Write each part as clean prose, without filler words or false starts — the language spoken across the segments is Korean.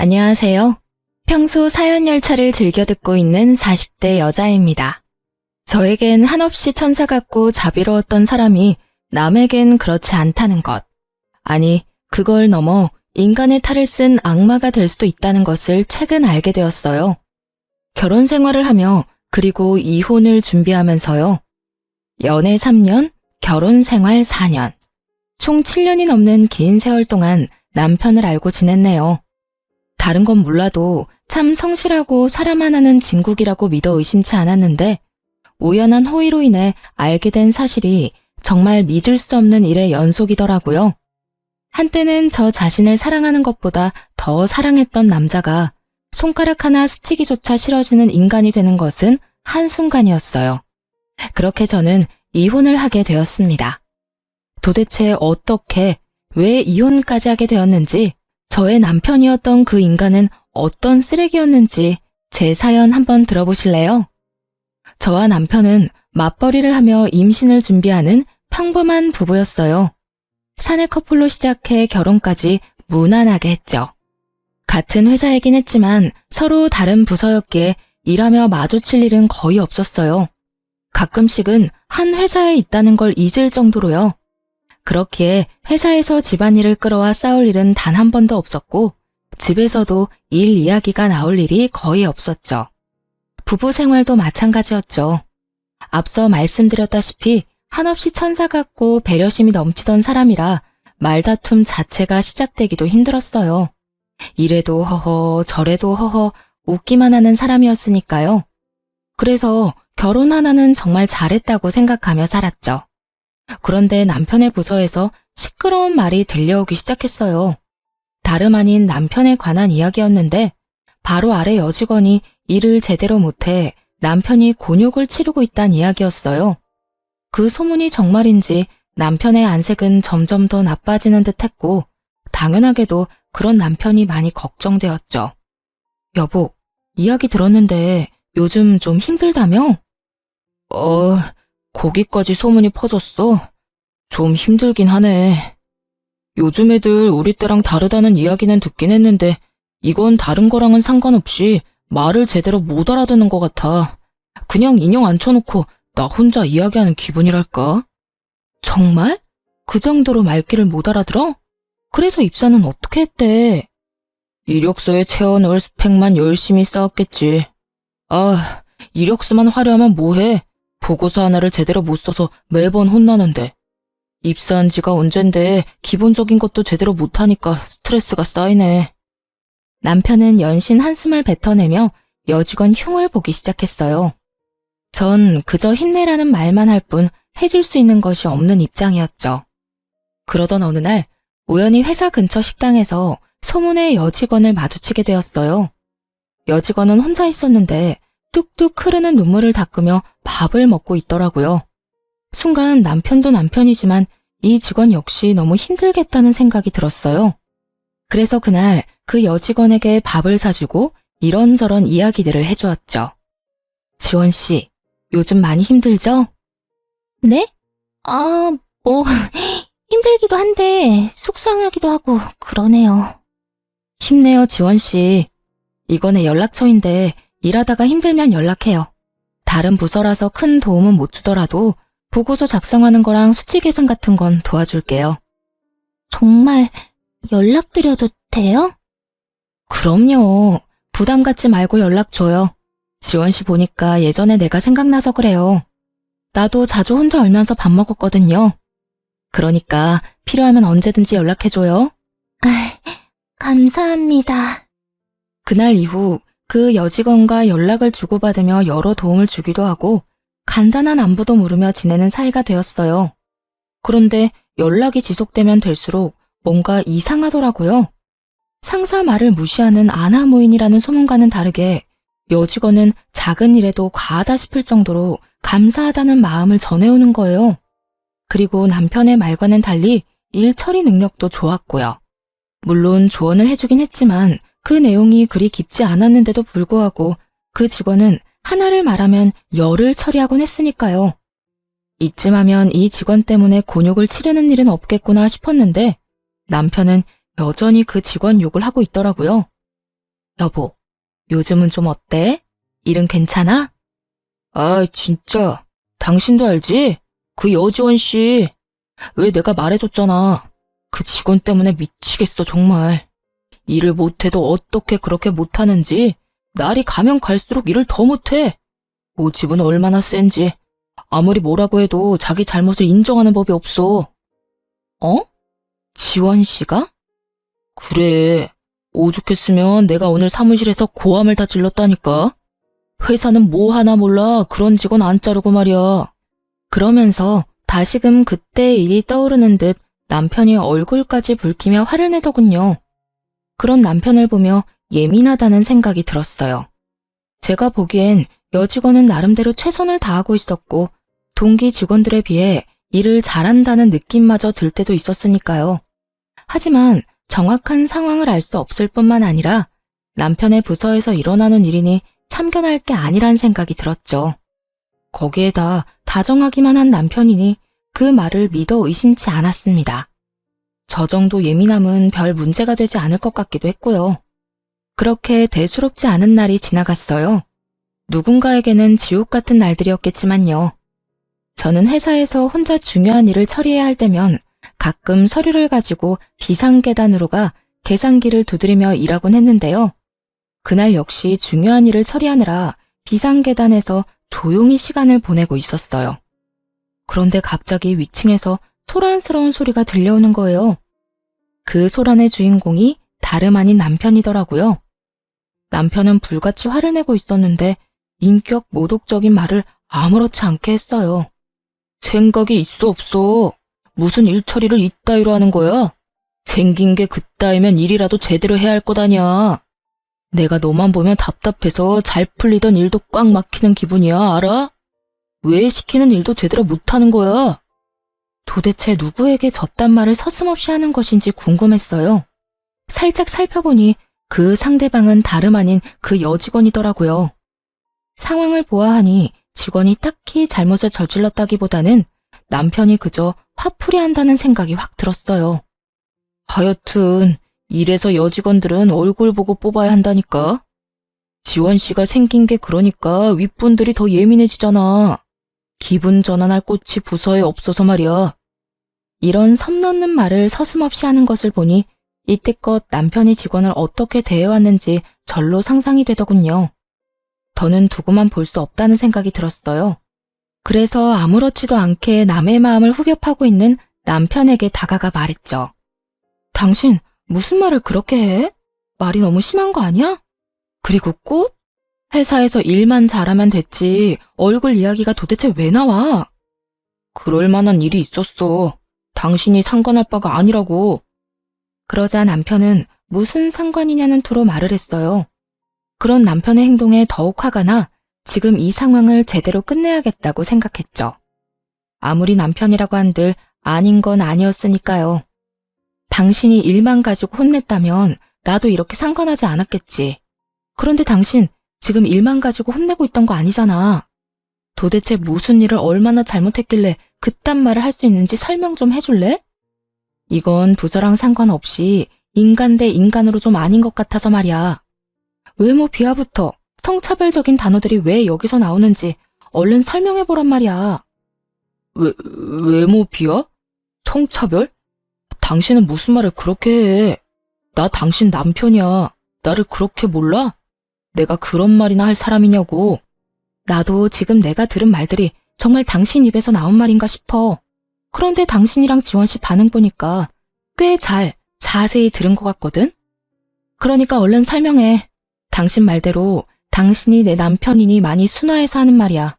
안녕하세요. 평소 사연 열차를 즐겨 듣고 있는 40대 여자입니다. 저에겐 한없이 천사 같고 자비로웠던 사람이 남에겐 그렇지 않다는 것. 아니, 그걸 넘어 인간의 탈을 쓴 악마가 될 수도 있다는 것을 최근 알게 되었어요. 결혼 생활을 하며 그리고 이혼을 준비하면서요. 연애 3년, 결혼 생활 4년. 총 7년이 넘는 긴 세월 동안 남편을 알고 지냈네요. 다른 건 몰라도 참 성실하고 사람 하나는 진국이라고 믿어 의심치 않았는데 우연한 호의로 인해 알게 된 사실이 정말 믿을 수 없는 일의 연속이더라고요. 한때는 저 자신을 사랑하는 것보다 더 사랑했던 남자가 손가락 하나 스치기조차 싫어지는 인간이 되는 것은 한순간이었어요. 그렇게 저는 이혼을 하게 되었습니다. 도대체 어떻게, 왜 이혼까지 하게 되었는지, 저의 남편이었던 그 인간은 어떤 쓰레기였는지 제 사연 한번 들어보실래요? 저와 남편은 맞벌이를 하며 임신을 준비하는 평범한 부부였어요. 사내 커플로 시작해 결혼까지 무난하게 했죠. 같은 회사이긴 했지만 서로 다른 부서였기에 일하며 마주칠 일은 거의 없었어요. 가끔씩은 한 회사에 있다는 걸 잊을 정도로요. 그렇기에 회사에서 집안일을 끌어와 싸울 일은 단 한 번도 없었고 집에서도 일 이야기가 나올 일이 거의 없었죠. 부부 생활도 마찬가지였죠. 앞서 말씀드렸다시피 한없이 천사 같고 배려심이 넘치던 사람이라 말다툼 자체가 시작되기도 힘들었어요. 이래도 허허 저래도 허허 웃기만 하는 사람이었으니까요. 그래서 결혼 하나는 정말 잘했다고 생각하며 살았죠. 그런데 남편의 부서에서 시끄러운 말이 들려오기 시작했어요. 다름 아닌 남편에 관한 이야기였는데 바로 아래 여직원이 일을 제대로 못해 남편이 곤욕을 치르고 있다는 이야기였어요. 그 소문이 정말인지 남편의 안색은 점점 더 나빠지는 듯 했고 당연하게도 그런 남편이 많이 걱정되었죠. 여보, 이야기 들었는데 요즘 좀 힘들다며? 거기까지 소문이 퍼졌어? 좀 힘들긴 하네. 요즘 애들 우리 때랑 다르다는 이야기는 듣긴 했는데 이건 다른 거랑은 상관없이 말을 제대로 못 알아듣는 것 같아. 그냥 인형 앉혀놓고 나 혼자 이야기하는 기분이랄까? 정말? 그 정도로 말귀를 못 알아들어? 그래서 입사는 어떻게 했대? 이력서에 채워넣을 스펙만 열심히 쌓았겠지. 이력서만 화려하면 뭐해? 보고서 하나를 제대로 못 써서 매번 혼나는데. 입사한 지가 언젠데 기본적인 것도 제대로 못하니까 스트레스가 쌓이네. 남편은 연신 한숨을 뱉어내며 여직원 흉을 보기 시작했어요. 전 그저 힘내라는 말만 할 뿐 해줄 수 있는 것이 없는 입장이었죠. 그러던 어느 날 우연히 회사 근처 식당에서 소문의 여직원을 마주치게 되었어요. 여직원은 혼자 있었는데 뚝뚝 흐르는 눈물을 닦으며 밥을 먹고 있더라고요. 순간 남편도 남편이지만 이 직원 역시 너무 힘들겠다는 생각이 들었어요. 그래서 그날 그 여직원에게 밥을 사주고 이런저런 이야기들을 해주었죠. 지원 씨, 요즘 많이 힘들죠? 네? 힘들기도 한데 속상하기도 하고 그러네요. 힘내요, 지원 씨. 이건 내 연락처인데 일하다가 힘들면 연락해요. 다른 부서라서 큰 도움은 못 주더라도 보고서 작성하는 거랑 수치 계산 같은 건 도와줄게요. 정말 연락드려도 돼요? 그럼요. 부담 갖지 말고 연락 줘요. 지원 씨 보니까 예전에 내가 생각나서 그래요. 나도 자주 혼자 울면서 밥 먹었거든요. 그러니까 필요하면 언제든지 연락해줘요. 감사합니다. 그날 이후 그 여직원과 연락을 주고받으며 여러 도움을 주기도 하고 간단한 안부도 물으며 지내는 사이가 되었어요. 그런데 연락이 지속되면 될수록 뭔가 이상하더라고요. 상사 말을 무시하는 아나무인이라는 소문과는 다르게 여직원은 작은 일에도 과하다 싶을 정도로 감사하다는 마음을 전해오는 거예요. 그리고 남편의 말과는 달리 일 처리 능력도 좋았고요. 물론 조언을 해주긴 했지만 그 내용이 그리 깊지 않았는데도 불구하고 그 직원은 하나를 말하면 열을 처리하곤 했으니까요. 이쯤 하면 이 직원 때문에 곤욕을 치르는 일은 없겠구나 싶었는데 남편은 여전히 그 직원 욕을 하고 있더라고요. 여보, 요즘은 좀 어때? 일은 괜찮아? 아, 진짜. 당신도 알지? 그 여지원 씨. 왜 내가 말해줬잖아. 그 직원 때문에 미치겠어, 정말. 일을 못해도 어떻게 그렇게 못하는지 날이 가면 갈수록 일을 더 못해. 모집은 얼마나 센지. 아무리 뭐라고 해도 자기 잘못을 인정하는 법이 없어. 어? 지원 씨가? 그래. 오죽했으면 내가 오늘 사무실에서 고함을 다 질렀다니까. 회사는 뭐 하나 몰라 그런 직원 안 자르고 말이야. 그러면서 다시금 그때의 일이 떠오르는 듯 남편이 얼굴까지 붉히며 화를 내더군요. 그런 남편을 보며 예민하다는 생각이 들었어요. 제가 보기엔 여직원은 나름대로 최선을 다하고 있었고 동기 직원들에 비해 일을 잘한다는 느낌마저 들 때도 있었으니까요. 하지만 정확한 상황을 알 수 없을 뿐만 아니라 남편의 부서에서 일어나는 일이니 참견할 게 아니란 생각이 들었죠. 거기에다 다정하기만 한 남편이니 그 말을 믿어 의심치 않았습니다. 저 정도 예민함은 별 문제가 되지 않을 것 같기도 했고요. 그렇게 대수롭지 않은 날이 지나갔어요. 누군가에게는 지옥 같은 날들이었겠지만요. 저는 회사에서 혼자 중요한 일을 처리해야 할 때면 가끔 서류를 가지고 비상계단으로 가 계산기를 두드리며 일하곤 했는데요. 그날 역시 중요한 일을 처리하느라 비상계단에서 조용히 시간을 보내고 있었어요. 그런데 갑자기 위층에서 소란스러운 소리가 들려오는 거예요. 그 소란의 주인공이 다름 아닌 남편이더라고요. 남편은 불같이 화를 내고 있었는데 인격 모독적인 말을 아무렇지 않게 했어요. 생각이 있어 없어? 무슨 일 처리를 이따위로 하는 거야? 생긴 게 그따위면 일이라도 제대로 해야 할 것 아냐. 내가 너만 보면 답답해서 잘 풀리던 일도 꽉 막히는 기분이야, 알아? 왜 시키는 일도 제대로 못하는 거야? 도대체 누구에게 저딴 말을 서슴없이 하는 것인지 궁금했어요. 살짝 살펴보니 그 상대방은 다름 아닌 그 여직원이더라고요. 상황을 보아하니 직원이 딱히 잘못을 저질렀다기보다는 남편이 그저 화풀이 한다는 생각이 확 들었어요. 하여튼 이래서 여직원들은 얼굴 보고 뽑아야 한다니까. 지원 씨가 생긴 게 그러니까 윗분들이 더 예민해지잖아. 기분 전환할 곳이 부서에 없어서 말이야. 이런 섬 넘는 말을 서슴없이 하는 것을 보니 이때껏 남편이 직원을 어떻게 대해왔는지 절로 상상이 되더군요. 더는 두고만 볼 수 없다는 생각이 들었어요. 그래서 아무렇지도 않게 남의 마음을 후벼파고 있는 남편에게 다가가 말했죠. 당신 무슨 말을 그렇게 해? 말이 너무 심한 거 아니야? 그리고 꽃? 회사에서 일만 잘하면 됐지 얼굴 이야기가 도대체 왜 나와? 그럴 만한 일이 있었어. 당신이 상관할 바가 아니라고. 그러자 남편은 무슨 상관이냐는 투로 말을 했어요. 그런 남편의 행동에 더욱 화가 나 지금 이 상황을 제대로 끝내야겠다고 생각했죠. 아무리 남편이라고 한들 아닌 건 아니었으니까요. 당신이 일만 가지고 혼냈다면 나도 이렇게 상관하지 않았겠지. 그런데 당신 지금 일만 가지고 혼내고 있던 거 아니잖아. 도대체 무슨 일을 얼마나 잘못했길래 그딴 말을 할 수 있는지 설명 좀 해줄래? 이건 부서랑 상관없이 인간 대 인간으로 좀 아닌 것 같아서 말이야. 외모 비하부터 성차별적인 단어들이 왜 여기서 나오는지 얼른 설명해보란 말이야. 외모 비하? 성차별? 당신은 무슨 말을 그렇게 해? 나 당신 남편이야. 나를 그렇게 몰라? 내가 그런 말이나 할 사람이냐고. 나도 지금 내가 들은 말들이 정말 당신 입에서 나온 말인가 싶어. 그런데 당신이랑 지원 씨 반응 보니까 꽤 자세히 들은 것 같거든? 그러니까 얼른 설명해. 당신 말대로 당신이 내 남편이니 많이 순화해서 하는 말이야.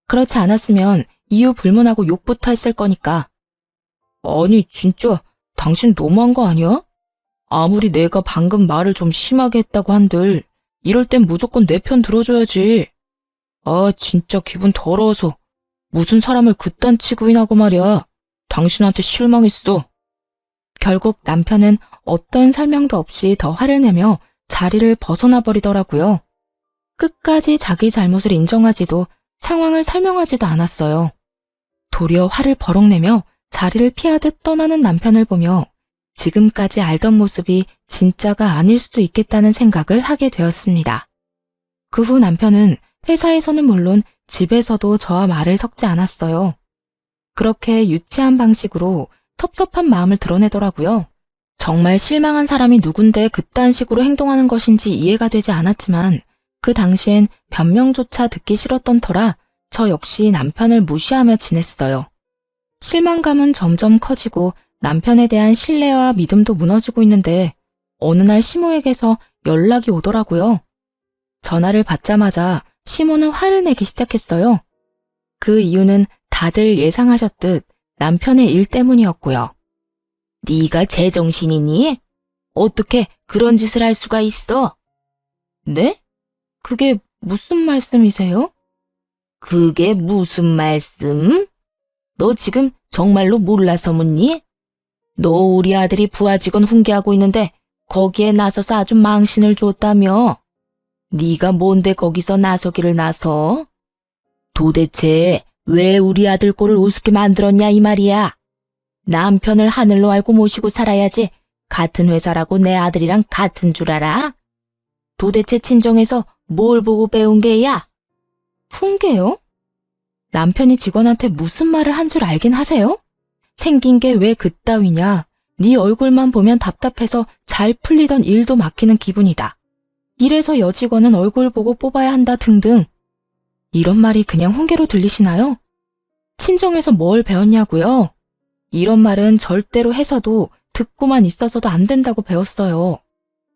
그렇지 않았으면 이유 불문하고 욕부터 했을 거니까. 아니 진짜 당신 너무한 거 아니야? 아무리 내가 방금 말을 좀 심하게 했다고 한들 이럴 땐 무조건 내 편 들어줘야지. 아 진짜 기분 더러워서 무슨 사람을 그딴 취급이나고 말이야. 당신한테 실망했어. 결국 남편은 어떤 설명도 없이 더 화를 내며 자리를 벗어나 버리더라고요. 끝까지 자기 잘못을 인정하지도 상황을 설명하지도 않았어요. 도리어 화를 버럭내며 자리를 피하듯 떠나는 남편을 보며 지금까지 알던 모습이 진짜가 아닐 수도 있겠다는 생각을 하게 되었습니다. 그 후 남편은 회사에서는 물론 집에서도 저와 말을 섞지 않았어요. 그렇게 유치한 방식으로 섭섭한 마음을 드러내더라고요. 정말 실망한 사람이 누군데 그딴 식으로 행동하는 것인지 이해가 되지 않았지만 그 당시엔 변명조차 듣기 싫었던 터라 저 역시 남편을 무시하며 지냈어요. 실망감은 점점 커지고 남편에 대한 신뢰와 믿음도 무너지고 있는데 어느 날 시모에게서 연락이 오더라고요. 전화를 받자마자 시모는 화를 내기 시작했어요. 그 이유는 다들 예상하셨듯 남편의 일 때문이었고요. 네가 제정신이니? 어떻게 그런 짓을 할 수가 있어? 네? 그게 무슨 말씀이세요? 그게 무슨 말씀? 너 지금 정말로 몰라서 묻니? 너 우리 아들이 부하 직원 훈계하고 있는데 거기에 나서서 아주 망신을 줬다며? 네가 뭔데 거기서 나서기를 나서? 도대체 왜 우리 아들 꼴을 우습게 만들었냐 이 말이야. 남편을 하늘로 알고 모시고 살아야지 같은 회사라고 내 아들이랑 같은 줄 알아? 도대체 친정에서 뭘 보고 배운 게야? 훈계요? 남편이 직원한테 무슨 말을 한 줄 알긴 하세요? 생긴 게 왜 그따위냐? 네 얼굴만 보면 답답해서 잘 풀리던 일도 막히는 기분이다. 이래서 여직원은 얼굴 보고 뽑아야 한다 등등. 이런 말이 그냥 훈계로 들리시나요? 친정에서 뭘 배웠냐고요? 이런 말은 절대로 해서도 듣고만 있어서도 안 된다고 배웠어요.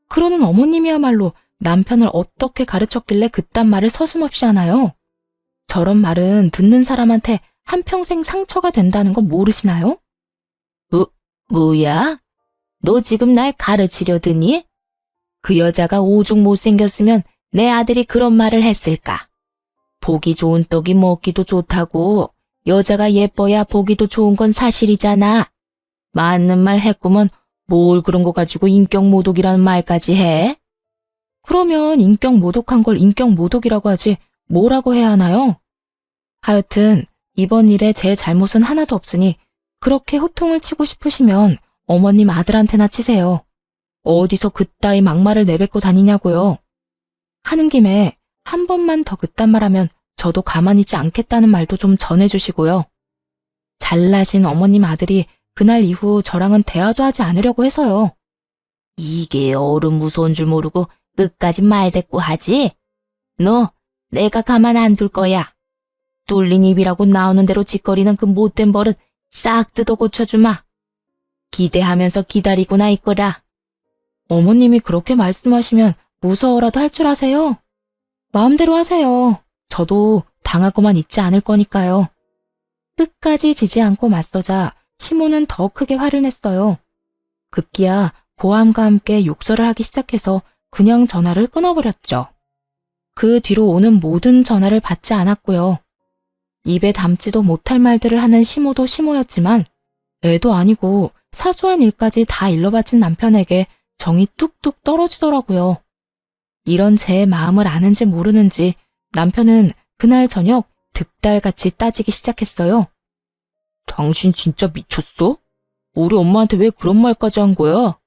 그러는 어머님이야말로 남편을 어떻게 가르쳤길래 그딴 말을 서슴없이 하나요? 저런 말은 듣는 사람한테 한평생 상처가 된다는 거 모르시나요? 뭐야? 너 지금 날 가르치려 드니? 그 여자가 오죽 못생겼으면 내 아들이 그런 말을 했을까? 보기 좋은 떡이 먹기도 좋다고. 여자가 예뻐야 보기도 좋은 건 사실이잖아. 맞는 말 했구먼 뭘 그런 거 가지고 인격 모독이라는 말까지 해? 그러면 인격 모독한 걸 인격 모독이라고 하지 뭐라고 해야 하나요? 하여튼 이번 일에 제 잘못은 하나도 없으니 그렇게 호통을 치고 싶으시면 어머님 아들한테나 치세요. 어디서 그따위 막말을 내뱉고 다니냐고요. 하는 김에 한 번만 더 그딴 말하면 저도 가만히 있지 않겠다는 말도 좀 전해주시고요. 잘나신 어머님 아들이 그날 이후 저랑은 대화도 하지 않으려고 해서요. 이게 어른 무서운 줄 모르고 끝까지 말대꾸 하지? 너 내가 가만 안 둘 거야. 뚫린 입이라고 나오는 대로 짓거리는 그 못된 버릇 싹 뜯어 고쳐주마. 기대하면서 기다리고나 있거라. 어머님이 그렇게 말씀하시면 무서워라도 할 줄 아세요? 마음대로 하세요. 저도 당하고만 있지 않을 거니까요. 끝까지 지지 않고 맞서자 시모는 더 크게 화를 냈어요. 급기야 고함과 함께 욕설을 하기 시작해서 그냥 전화를 끊어버렸죠. 그 뒤로 오는 모든 전화를 받지 않았고요. 입에 담지도 못할 말들을 하는 시모도 시모였지만 애도 아니고 사소한 일까지 다 일러바친 남편에게 정이 뚝뚝 떨어지더라고요. 이런 제 마음을 아는지 모르는지 남편은 그날 저녁 득달같이 따지기 시작했어요. 당신 진짜 미쳤어? 우리 엄마한테 왜 그런 말까지 한 거야?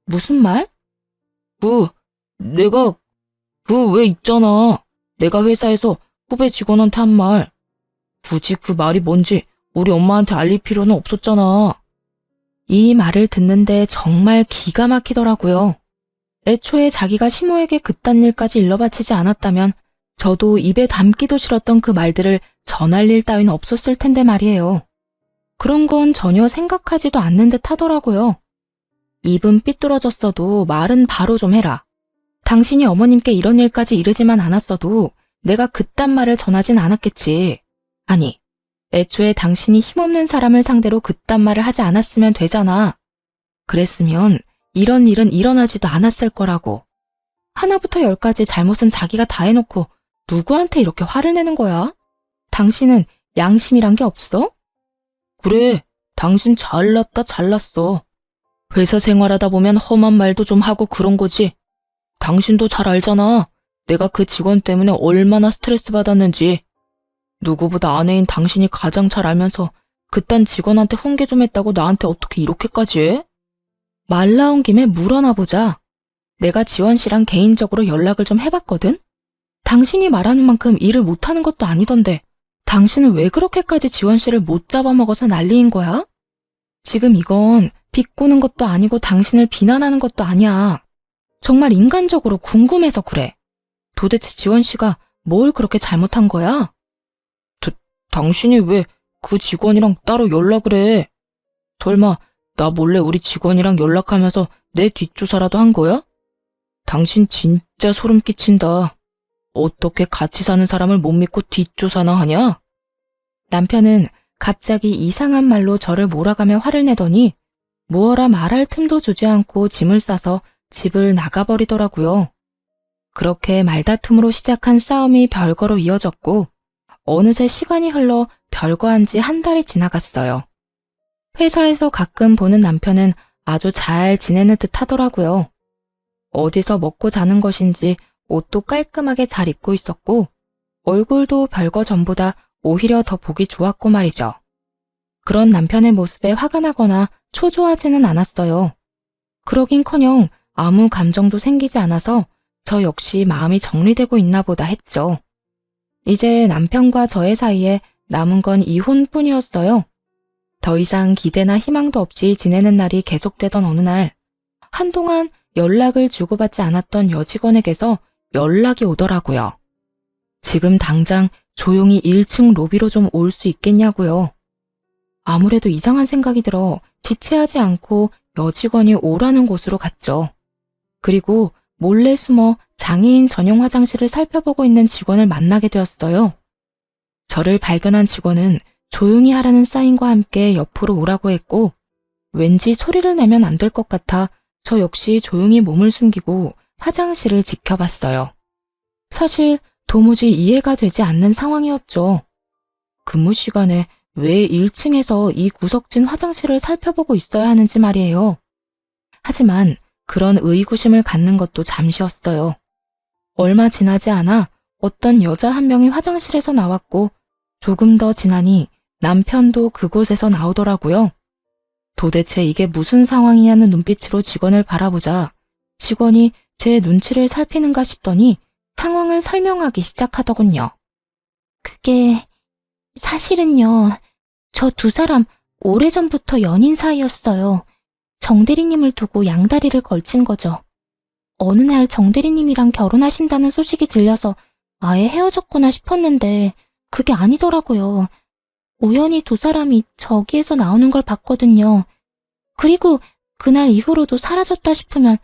무슨 말? 내가 왜 있잖아. 내가 회사에서 후배 직원한테 한 말. 굳이 그 말이 뭔지 우리 엄마한테 알릴 필요는 없었잖아. 이 말을 듣는데 정말 기가 막히더라고요. 애초에 자기가 시모에게 그딴 일까지 일러바치지 않았다면 저도 입에 담기도 싫었던 그 말들을 전할 일 따윈 없었을 텐데 말이에요. 그런 건 전혀 생각하지도 않는 듯 하더라고요. 입은 삐뚤어졌어도 말은 바로 좀 해라. 당신이 어머님께 이런 일까지 이르지만 않았어도 내가 그딴 말을 전하진 않았겠지. 아니, 애초에 당신이 힘없는 사람을 상대로 그딴 말을 하지 않았으면 되잖아. 그랬으면 이런 일은 일어나지도 않았을 거라고. 하나부터 열까지 잘못은 자기가 다 해놓고 누구한테 이렇게 화를 내는 거야? 당신은 양심이란 게 없어? 그래, 당신 잘났어. 회사 생활하다 보면 험한 말도 좀 하고 그런 거지. 당신도 잘 알잖아. 내가 그 직원 때문에 얼마나 스트레스 받았는지. 누구보다 아내인 당신이 가장 잘 알면서 그딴 직원한테 훈계 좀 했다고 나한테 어떻게 이렇게까지 해? 말 나온 김에 물어나 보자. 내가 지원 씨랑 개인적으로 연락을 좀 해봤거든? 당신이 말하는 만큼 일을 못하는 것도 아니던데 당신은 왜 그렇게까지 지원 씨를 못 잡아먹어서 난리인 거야? 지금 이건 비꼬는 것도 아니고 당신을 비난하는 것도 아니야. 정말 인간적으로 궁금해서 그래. 도대체 지원 씨가 뭘 그렇게 잘못한 거야? 당신이 왜 그 직원이랑 따로 연락을 해? 설마 나 몰래 우리 직원이랑 연락하면서 내 뒷조사라도 한 거야? 당신 진짜 소름 끼친다. 어떻게 같이 사는 사람을 못 믿고 뒷조사나 하냐? 남편은 갑자기 이상한 말로 저를 몰아가며 화를 내더니 무어라 말할 틈도 주지 않고 짐을 싸서 집을 나가버리더라고요. 그렇게 말다툼으로 시작한 싸움이 별거로 이어졌고 어느새 시간이 흘러 별거한 지 한 달이 지나갔어요. 회사에서 가끔 보는 남편은 아주 잘 지내는 듯 하더라고요. 어디서 먹고 자는 것인지 옷도 깔끔하게 잘 입고 있었고 얼굴도 별거 전보다 오히려 더 보기 좋았고 말이죠. 그런 남편의 모습에 화가 나거나 초조하지는 않았어요. 그러긴커녕 아무 감정도 생기지 않아서 저 역시 마음이 정리되고 있나 보다 했죠. 이제 남편과 저의 사이에 남은 건 이혼뿐이었어요. 더 이상 기대나 희망도 없이 지내는 날이 계속되던 어느 날, 한동안 연락을 주고받지 않았던 여직원에게서 연락이 오더라고요. 지금 당장 조용히 1층 로비로 좀 올 수 있겠냐고요. 아무래도 이상한 생각이 들어 지체하지 않고 여직원이 오라는 곳으로 갔죠. 그리고 몰래 숨어 장애인 전용 화장실을 살펴보고 있는 직원을 만나게 되었어요. 저를 발견한 직원은 조용히 하라는 사인과 함께 옆으로 오라고 했고 왠지 소리를 내면 안 될 것 같아 저 역시 조용히 몸을 숨기고 화장실을 지켜봤어요. 사실 도무지 이해가 되지 않는 상황이었죠. 근무 시간에 왜 1층에서 이 구석진 화장실을 살펴보고 있어야 하는지 말이에요. 하지만 그런 의구심을 갖는 것도 잠시였어요. 얼마 지나지 않아 어떤 여자 한 명이 화장실에서 나왔고 조금 더 지나니 남편도 그곳에서 나오더라고요. 도대체 이게 무슨 상황이냐는 눈빛으로 직원을 바라보자 직원이 제 눈치를 살피는가 싶더니 상황을 설명하기 시작하더군요. 그게 사실은요. 저 두 사람 오래전부터 연인 사이였어요. 정대리님을 두고 양다리를 걸친 거죠. 어느 날 정대리님이랑 결혼하신다는 소식이 들려서 아예 헤어졌구나 싶었는데 그게 아니더라고요. 우연히 두 사람이 저기에서 나오는 걸 봤거든요. 그리고 그날 이후로도 사라졌다 싶으면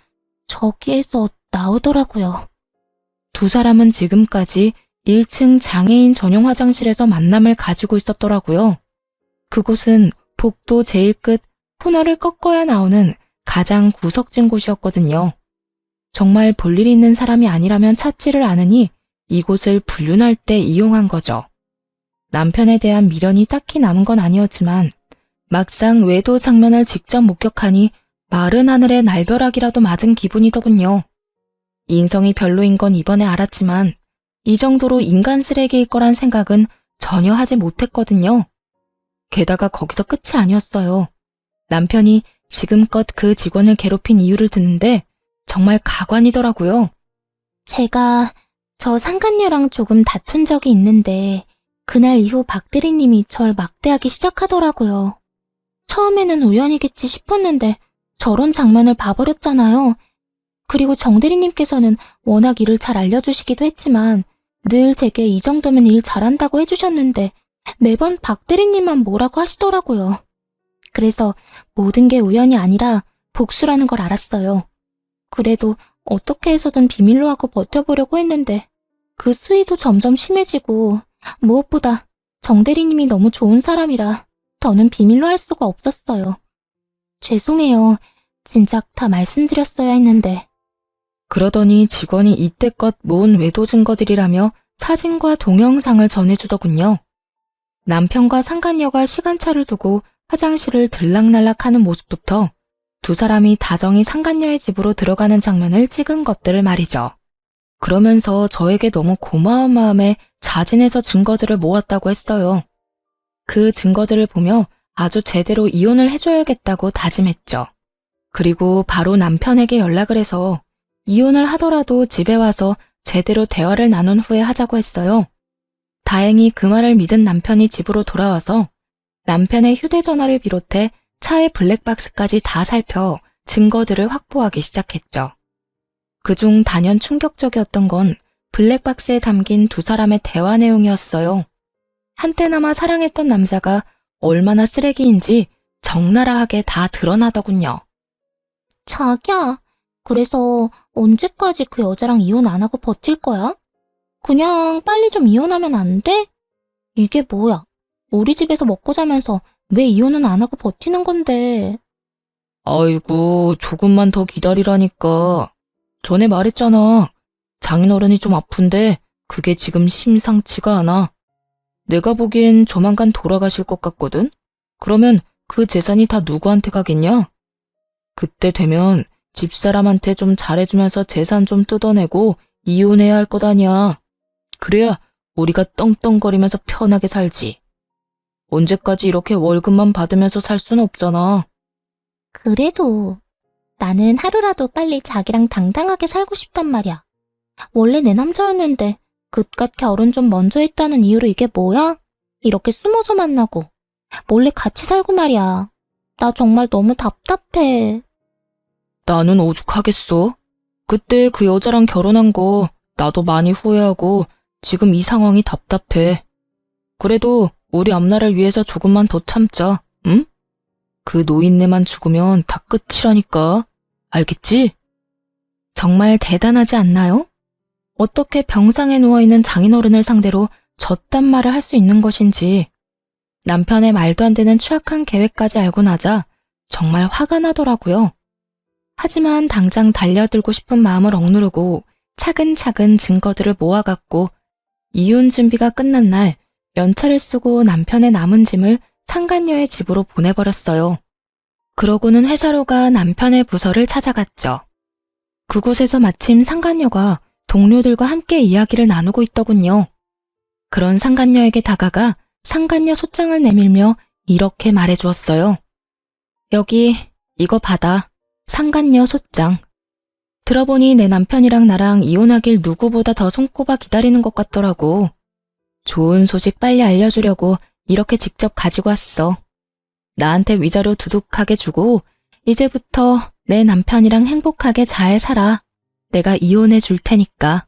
저기에서 나오더라고요. 두 사람은 지금까지 1층 장애인 전용 화장실에서 만남을 가지고 있었더라고요. 그곳은 복도 제일 끝 코너를 꺾어야 나오는 가장 구석진 곳이었거든요. 정말 볼일 있는 사람이 아니라면 찾지를 않으니 이곳을 불륜할 때 이용한 거죠. 남편에 대한 미련이 딱히 남은 건 아니었지만 막상 외도 장면을 직접 목격하니 마른 하늘에 날벼락이라도 맞은 기분이더군요. 인성이 별로인 건 이번에 알았지만 이 정도로 인간 쓰레기일 거란 생각은 전혀 하지 못했거든요. 게다가 거기서 끝이 아니었어요. 남편이 지금껏 그 직원을 괴롭힌 이유를 듣는데 정말 가관이더라고요. 제가 저 상간녀랑 조금 다툰 적이 있는데 그날 이후 박 대리님이 절 막대하기 시작하더라고요. 처음에는 우연이겠지 싶었는데 저런 장면을 봐버렸잖아요. 그리고 정 대리님께서는 워낙 일을 잘 알려주시기도 했지만 늘 제게 이 정도면 일 잘한다고 해주셨는데 매번 박 대리님만 뭐라고 하시더라고요. 그래서 모든 게 우연이 아니라 복수라는 걸 알았어요. 그래도 어떻게 해서든 비밀로 하고 버텨보려고 했는데 그 수위도 점점 심해지고 무엇보다 정 대리님이 너무 좋은 사람이라 더는 비밀로 할 수가 없었어요. 죄송해요. 진작 다 말씀드렸어야 했는데. 그러더니 직원이 이때껏 모은 외도 증거들이라며 사진과 동영상을 전해주더군요. 남편과 상간녀가 시간차를 두고 화장실을 들락날락하는 모습부터 두 사람이 다정히 상간녀의 집으로 들어가는 장면을 찍은 것들을 말이죠. 그러면서 저에게 너무 고마운 마음에 자진해서 증거들을 모았다고 했어요. 그 증거들을 보며 아주 제대로 이혼을 해줘야겠다고 다짐했죠. 그리고 바로 남편에게 연락을 해서 이혼을 하더라도 집에 와서 제대로 대화를 나눈 후에 하자고 했어요. 다행히 그 말을 믿은 남편이 집으로 돌아와서 남편의 휴대전화를 비롯해 차의 블랙박스까지 다 살펴 증거들을 확보하기 시작했죠. 그중 단연 충격적이었던 건 블랙박스에 담긴 두 사람의 대화 내용이었어요. 한때나마 사랑했던 남자가 얼마나 쓰레기인지 적나라하게 다 드러나더군요. 자기야, 그래서 언제까지 그 여자랑 이혼 안 하고 버틸 거야? 그냥 빨리 좀 이혼하면 안 돼? 이게 뭐야? 우리 집에서 먹고 자면서 왜 이혼은 안 하고 버티는 건데? 아이고, 조금만 더 기다리라니까. 전에 말했잖아. 장인어른이 좀 아픈데 그게 지금 심상치가 않아. 내가 보기엔 조만간 돌아가실 것 같거든? 그러면 그 재산이 다 누구한테 가겠냐? 그때 되면 집사람한테 좀 잘해주면서 재산 좀 뜯어내고 이혼해야 할 것 아니야. 그래야 우리가 떵떵거리면서 편하게 살지. 언제까지 이렇게 월급만 받으면서 살 수는 없잖아. 그래도 나는 하루라도 빨리 자기랑 당당하게 살고 싶단 말이야. 원래 내 남자였는데 그깟 결혼 좀 먼저 했다는 이유로 이게 뭐야? 이렇게 숨어서 만나고 몰래 같이 살고 말이야. 나 정말 너무 답답해. 나는 오죽하겠어. 그때 그 여자랑 결혼한 거 나도 많이 후회하고 지금 이 상황이 답답해. 그래도 우리 앞날을 위해서 조금만 더 참자, 응? 그 노인네만 죽으면 다 끝이라니까. 알겠지? 정말 대단하지 않나요? 어떻게 병상에 누워있는 장인어른을 상대로 저딴 말을 할 수 있는 것인지. 남편의 말도 안 되는 추악한 계획까지 알고 나자 정말 화가 나더라고요. 하지만 당장 달려들고 싶은 마음을 억누르고 차근차근 증거들을 모아갔고 이혼 준비가 끝난 날 연차를 쓰고 남편의 남은 짐을 상간녀의 집으로 보내버렸어요. 그러고는 회사로 가 남편의 부서를 찾아갔죠. 그곳에서 마침 상간녀가 동료들과 함께 이야기를 나누고 있더군요. 그런 상간녀에게 다가가 상간녀 소장을 내밀며 이렇게 말해주었어요. 여기 이거 받아. 상간녀 소장. 들어보니 내 남편이랑 나랑 이혼하길 누구보다 더 손꼽아 기다리는 것 같더라고. 좋은 소식 빨리 알려주려고 이렇게 직접 가지고 왔어. 나한테 위자료 두둑하게 주고 이제부터 내 남편이랑 행복하게 잘 살아. 내가 이혼해 줄 테니까.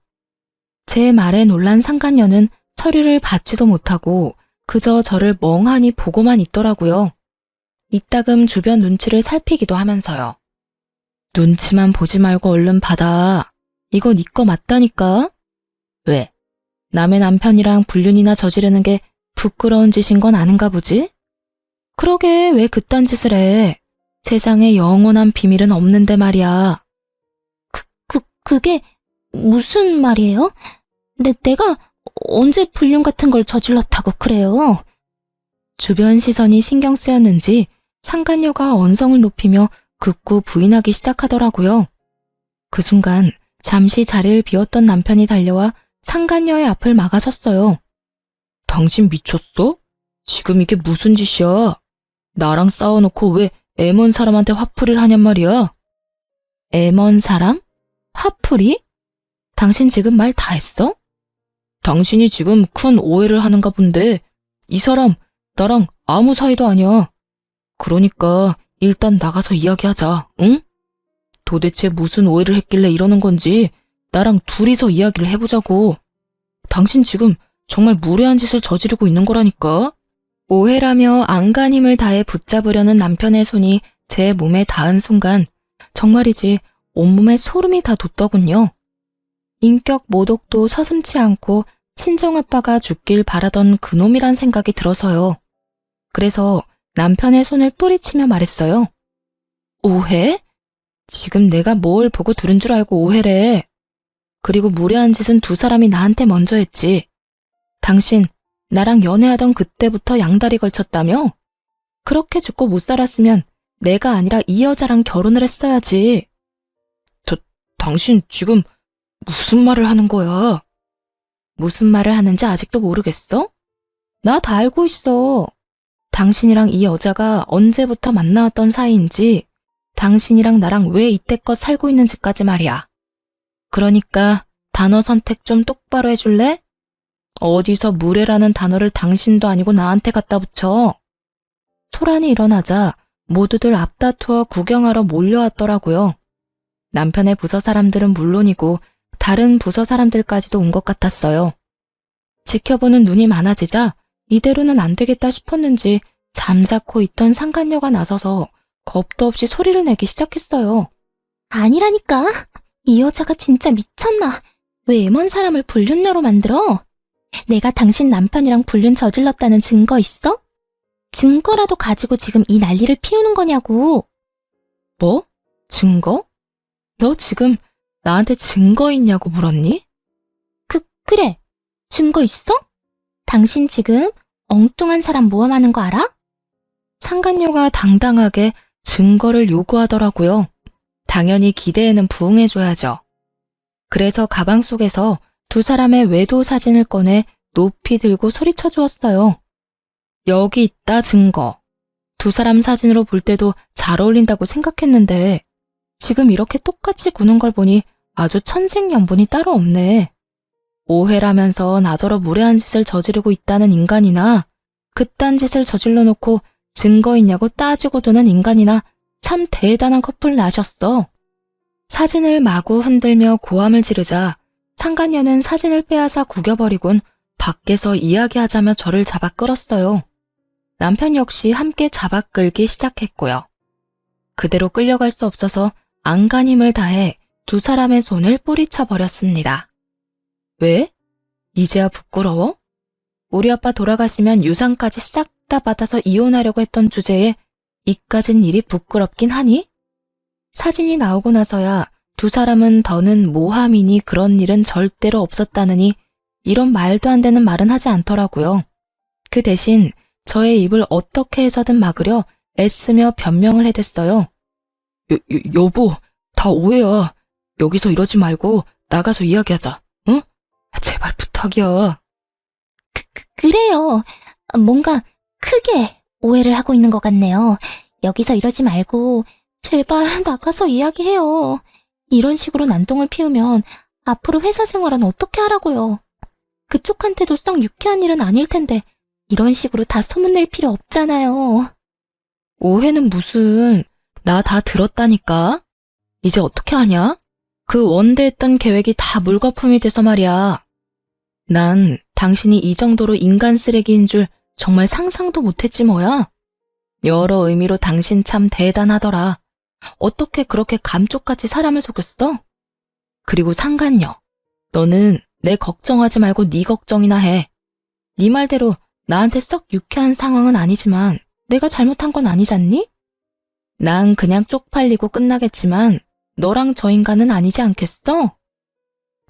제 말에 놀란 상간녀는 서류를 받지도 못하고 그저 저를 멍하니 보고만 있더라고요. 이따금 주변 눈치를 살피기도 하면서요. 눈치만 보지 말고 얼른 받아. 이거 네 거 맞다니까? 왜? 남의 남편이랑 불륜이나 저지르는 게 부끄러운 짓인 건 아는가 보지? 그러게 왜 그딴 짓을 해? 세상에 영원한 비밀은 없는데 말이야. 그게 무슨 말이에요? 내가 언제 불륜 같은 걸 저질렀다고 그래요? 주변 시선이 신경 쓰였는지 상간녀가 언성을 높이며 극구 부인하기 시작하더라고요. 그 순간 잠시 자리를 비웠던 남편이 달려와 상간녀의 앞을 막아섰어요. 당신 미쳤어? 지금 이게 무슨 짓이야? 나랑 싸워놓고 왜 애먼 사람한테 화풀이를 하냔 말이야? 애먼 사람? 화풀이? 당신 지금 말 다 했어? 당신이 지금 큰 오해를 하는가 본데 이 사람 나랑 아무 사이도 아니야. 그러니까 일단 나가서 이야기하자, 응? 도대체 무슨 오해를 했길래 이러는 건지 나랑 둘이서 이야기를 해보자고. 당신 지금 정말 무례한 짓을 저지르고 있는 거라니까. 오해라며 안간힘을 다해 붙잡으려는 남편의 손이 제 몸에 닿은 순간 정말이지 온몸에 소름이 다 돋더군요. 인격 모독도 서슴지 않고 친정아빠가 죽길 바라던 그놈이란 생각이 들어서요. 그래서 남편의 손을 뿌리치며 말했어요. 오해? 지금 내가 뭘 보고 들은 줄 알고 오해래. 그리고 무례한 짓은 두 사람이 나한테 먼저 했지. 당신 나랑 연애하던 그때부터 양다리 걸쳤다며? 그렇게 죽고 못 살았으면 내가 아니라 이 여자랑 결혼을 했어야지. 당신 지금 무슨 말을 하는 거야? 무슨 말을 하는지 아직도 모르겠어? 나 다 알고 있어. 당신이랑 이 여자가 언제부터 만나왔던 사이인지, 당신이랑 나랑 왜 이때껏 살고 있는지까지 말이야. 그러니까 단어 선택 좀 똑바로 해줄래? 어디서 무례라는 단어를 당신도 아니고 나한테 갖다 붙여. 소란이 일어나자 모두들 앞다투어 구경하러 몰려왔더라고요. 남편의 부서 사람들은 물론이고 다른 부서 사람들까지도 온 것 같았어요. 지켜보는 눈이 많아지자 이대로는 안 되겠다 싶었는지 잠자코 있던 상간녀가 나서서 겁도 없이 소리를 내기 시작했어요. 아니라니까. 이 여자가 진짜 미쳤나? 왜 애먼 사람을 불륜녀로 만들어? 내가 당신 남편이랑 불륜 저질렀다는 증거 있어? 증거라도 가지고 지금 이 난리를 피우는 거냐고. 뭐? 증거? 너 지금 나한테 증거 있냐고 물었니? 그래. 증거 있어? 당신 지금 엉뚱한 사람 모함하는 거 알아? 상간녀가 당당하게 증거를 요구하더라고요. 당연히 기대에는 부응해줘야죠. 그래서 가방 속에서 두 사람의 외도 사진을 꺼내 높이 들고 소리쳐 주었어요. 여기 있다 증거. 두 사람 사진으로 볼 때도 잘 어울린다고 생각했는데 지금 이렇게 똑같이 구는 걸 보니 아주 천생연분이 따로 없네. 오해라면서 나더러 무례한 짓을 저지르고 있다는 인간이나 그딴 짓을 저질러 놓고 증거 있냐고 따지고 도는 인간이나 참 대단한 커플 나셨어. 사진을 마구 흔들며 고함을 지르자 상간녀는 사진을 빼앗아 구겨버리곤 밖에서 이야기하자며 저를 잡아 끌었어요. 남편 역시 함께 잡아 끌기 시작했고요. 그대로 끌려갈 수 없어서 안간 힘을 다해 두 사람의 손을 뿌리쳐 버렸습니다. 왜? 이제야 부끄러워? 우리 아빠 돌아가시면 유산까지 싹 다 받아서 이혼하려고 했던 주제에 이까진 일이 부끄럽긴 하니? 사진이 나오고 나서야 두 사람은 더는 모함이니 그런 일은 절대로 없었다느니 이런 말도 안 되는 말은 하지 않더라고요. 그 대신 저의 입을 어떻게 해서든 막으려 애쓰며 변명을 해댔어요. 여보, 다 오해야. 여기서 이러지 말고 나가서 이야기하자. 응? 제발 부탁이야. 그래요. 뭔가 크게 오해를 하고 있는 것 같네요. 여기서 이러지 말고 제발 나가서 이야기해요. 이런 식으로 난동을 피우면 앞으로 회사 생활은 어떻게 하라고요. 그쪽한테도 썩 유쾌한 일은 아닐 텐데 이런 식으로 다 소문낼 필요 없잖아요. 오해는 무슨, 나 다 들었다니까? 이제 어떻게 하냐? 그 원대했던 계획이 다 물거품이 돼서 말이야. 난 당신이 이 정도로 인간 쓰레기인 줄 정말 상상도 못했지 뭐야. 여러 의미로 당신 참 대단하더라. 어떻게 그렇게 감쪽같이 사람을 속였어? 그리고 상간녀, 너는 내 걱정하지 말고 네 걱정이나 해. 네 말대로 나한테 썩 유쾌한 상황은 아니지만 내가 잘못한 건 아니잖니? 난 그냥 쪽팔리고 끝나겠지만 너랑 저 인간은 아니지 않겠어?